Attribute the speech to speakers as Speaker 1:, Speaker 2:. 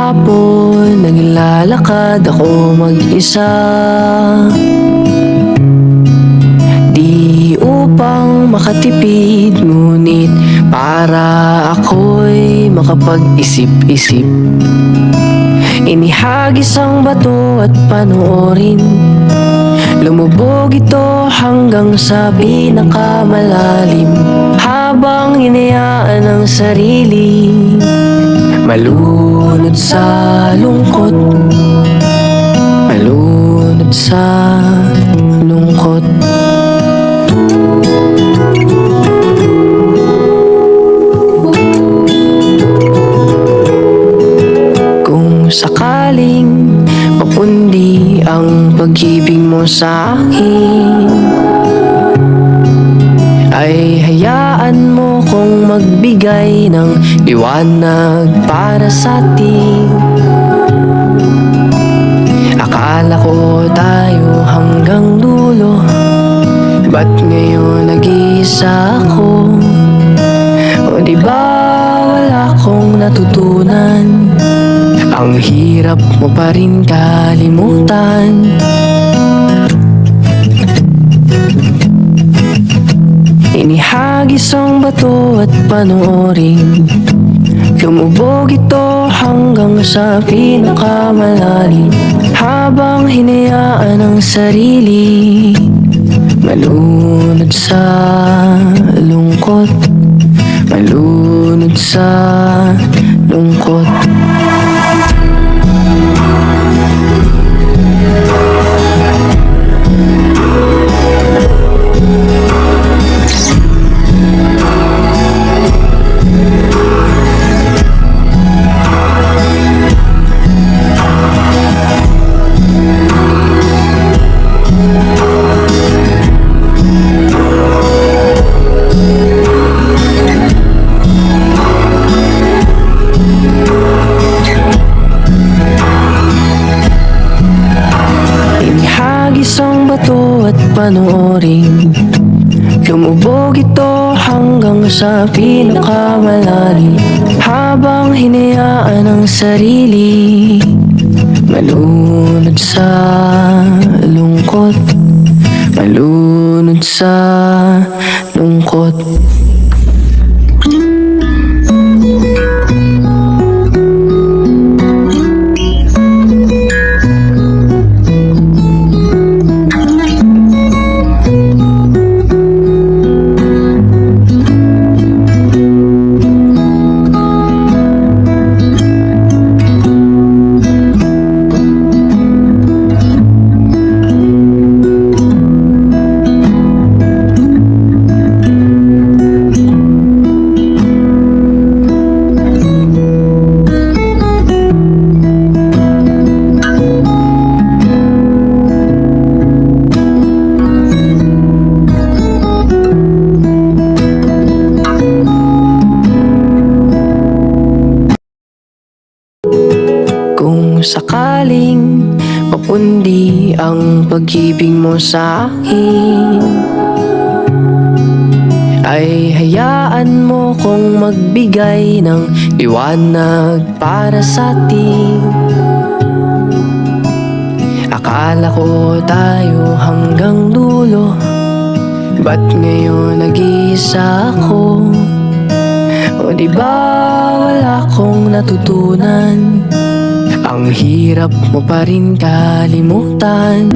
Speaker 1: hapon naglalakad ako mag-isa, di upang makatipid, ngunit para ako'y makapag-isip-isip. Inihagis ang bato at panoorin, lumubog ito hanggang sa pinakamalalim, habang hinayaan ang sarili malunod sa lungkot, malunod sa lungkot. Kung sakaling mapundi ang pag-ibig mo sa akin, ay hayaan mo kong magbigay ng liwanag para sa atin. Akala ko tayo hanggang dulo, ba't ngayon nag-iisa ako? O di ba wala akong natutunan? Ang hirap mo pa rin kalimutan. Inihagis ang bato at panoorin, lumubog ito hanggang sa pinakamalalim, habang hinayaan ang sarili malunod sa lungkot, malunod sa lungkot. Isang bato at panoorin, lumubog ito hanggang sa pinakamalalim, habang hinayaan ang sarili malunod sa lungkot, malunod sa lungkot. Kung sakaling mapundi ang pag-ibig mo sa akin, ay hayaan mo kong magbigay ng liwanag para sa atin. Akala ko tayo hanggang dulo, ba't ngayon nag-iisa ako? O di ba wala akong natutunan? Ang hirap mo pa rin kalimutan.